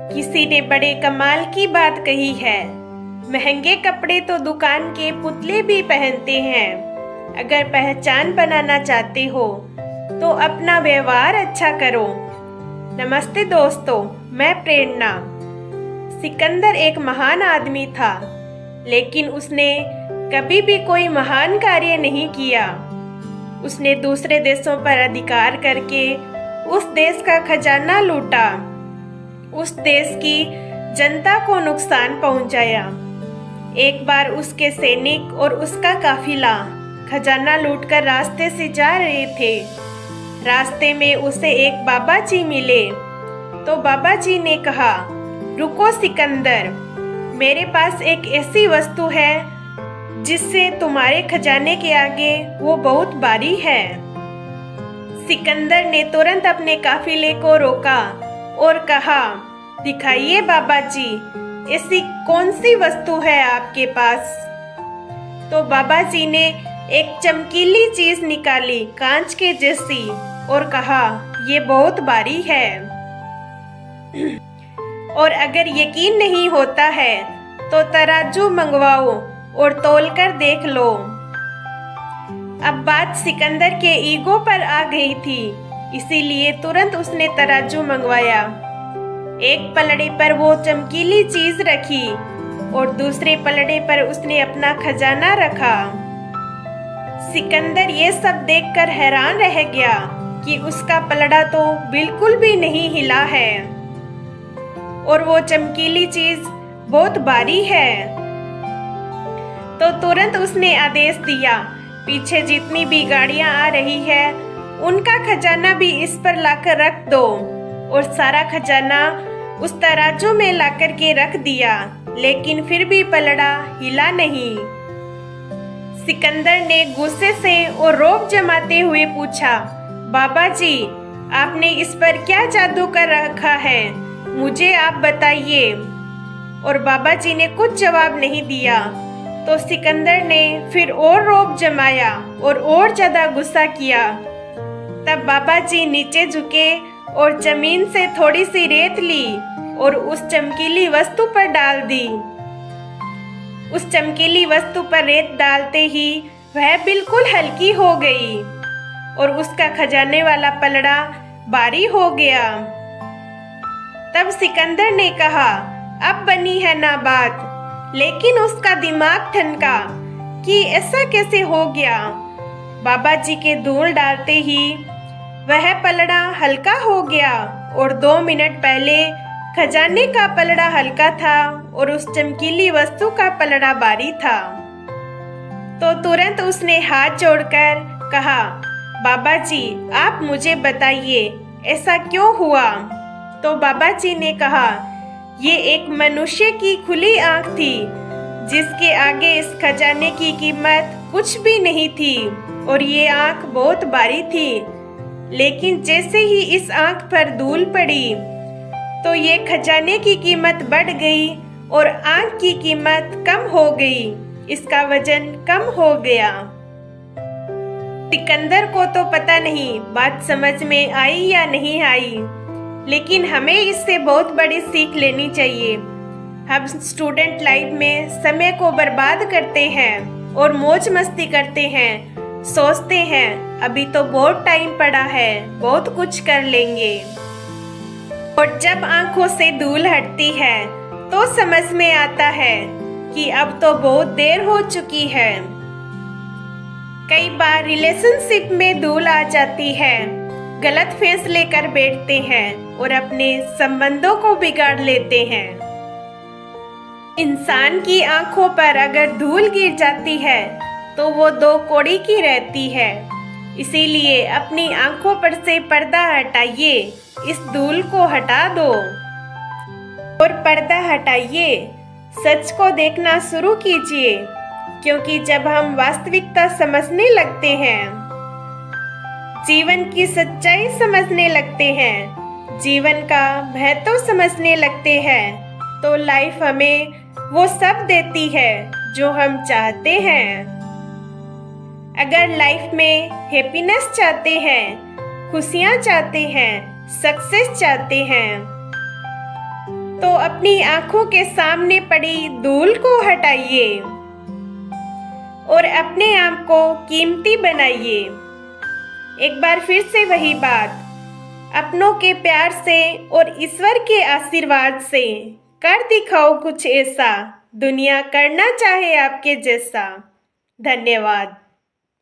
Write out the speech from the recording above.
किसी ने बड़े कमाल की बात कही है। महंगे कपड़े तो दुकान के पुतले भी पहनते हैं। अगर पहचान बनाना चाहते हो तो अपना व्यवहार अच्छा करो। नमस्ते दोस्तों, मैं प्रेरणा। सिकंदर एक महान आदमी था, लेकिन उसने कभी भी कोई महान कार्य नहीं किया। उसने दूसरे देशों पर अधिकार करके उस देश का खजाना लूटा, उस देश की जनता को नुकसान पहुंचाया। एक बार उसके सैनिक और उसका काफिला खजाना लूटकर रास्ते से जा रहे थे। रास्ते में उसे एक बाबा जी मिले तो बाबा जी ने कहा, रुको सिकंदर, मेरे पास एक ऐसी वस्तु है जिससे तुम्हारे खजाने के आगे वो बहुत भारी है। सिकंदर ने तुरंत अपने काफिले को रोका और कहा, दिखाइए बाबा जी, ऐसी कौन सी वस्तु है आपके पास। तो बाबा जी ने एक चमकीली चीज निकाली, कांच के जैसी, और कहा, ये बहुत भारी है और अगर यकीन नहीं होता है तो तराजू मंगवाओ और तौल कर देख लो। अब बात सिकंदर के ईगो पर आ गई थी, इसीलिए तुरंत उसने तराजू मंगवाया। एक पलड़े पर वो चमकीली चीज रखी और दूसरे पलड़े पर उसने अपना खजाना रखा। सिकंदर ये सब देखकर हैरान रह गया कि उसका पलड़ा तो बिल्कुल भी नहीं हिला है और वो चमकीली चीज बहुत भारी है। तो तुरंत उसने आदेश दिया, पीछे जितनी भी गाड़ियां आ रही है उनका खजाना भी इस पर लाकर रख दो। और सारा खजाना उस तराजू में लाकर के रख दिया, लेकिन फिर भी पलड़ा हिला नहीं। सिकंदर ने गुस्से से और रौब जमाते हुए पूछा, बाबा जी, आपने इस पर क्या जादू कर रखा है, मुझे आप बताइए। और बाबा जी ने कुछ जवाब नहीं दिया। तो सिकंदर ने फिर और रौब जमाया और ज्यादा गुस्सा किया। तब बाबा जी नीचे झुके और जमीन से थोड़ी सी रेत ली और उस चमकीली वस्तु पर डाल दी। उस चमकीली वस्तु पर रेत डालते ही वह बिल्कुल हल्की हो गई और उसका खजाने वाला पलड़ा भारी हो गया। तब सिकंदर ने कहा, अब बनी है ना बात। लेकिन उसका दिमाग ठनका कि ऐसा कैसे हो गया। बाबा जी के धूल डालते ही वह पलड़ा हल्का हो गया और 2 मिनट पहले खजाने का पलड़ा हल्का था और उस चमकीली वस्तु का पलड़ा भारी था। तो तुरंत उसने हाथ जोड़कर कहा, बाबा जी, आप मुझे बताइए ऐसा क्यों हुआ। तो बाबा जी ने कहा, ये एक मनुष्य की खुली आंख थी जिसके आगे इस खजाने की कीमत कुछ भी नहीं थी और ये आंख बहुत भारी थी। लेकिन जैसे ही इस आंख पर धूल पड़ी तो ये खजाने की कीमत बढ़ गई और आंख की कीमत कम हो गई, इसका वजन कम हो गया। सिकंदर को तो पता नहीं बात समझ में आई या नहीं आई, लेकिन हमें इससे बहुत बड़ी सीख लेनी चाहिए। हम स्टूडेंट लाइफ में समय को बर्बाद करते हैं और मौज मस्ती करते हैं, सोचते हैं अभी तो बहुत टाइम पड़ा है, बहुत कुछ कर लेंगे। और जब आंखों से धूल हटती है तो समझ में आता है कि अब तो बहुत देर हो चुकी है। कई बार रिलेशनशिप में धूल आ जाती है, गलत फैसले कर बैठते हैं और अपने संबंधों को बिगाड़ लेते हैं। इंसान की आंखों पर अगर धूल गिर जाती है तो वो 2 कौड़ी की रहती है। इसीलिए अपनी आंखों पर से पर्दा हटाइए, इस धूल को हटा दो और पर्दा हटाइए, सच को देखना शुरू कीजिए। क्योंकि जब हम वास्तविकता समझने लगते हैं, जीवन की सच्चाई समझने लगते हैं, जीवन का महत्व समझने लगते हैं, तो लाइफ हमें वो सब देती है जो हम चाहते हैं। अगर लाइफ में हैप्पीनेस चाहते हैं, खुशियाँ चाहते हैं, सक्सेस चाहते हैं, तो अपनी आंखों के सामने पड़ी धूल को हटाइए और अपने आप को कीमती बनाइए। एक बार फिर से वही बात, अपनों के प्यार से और ईश्वर के आशीर्वाद से कर दिखाओ कुछ ऐसा, दुनिया करना चाहे आपके जैसा। धन्यवाद।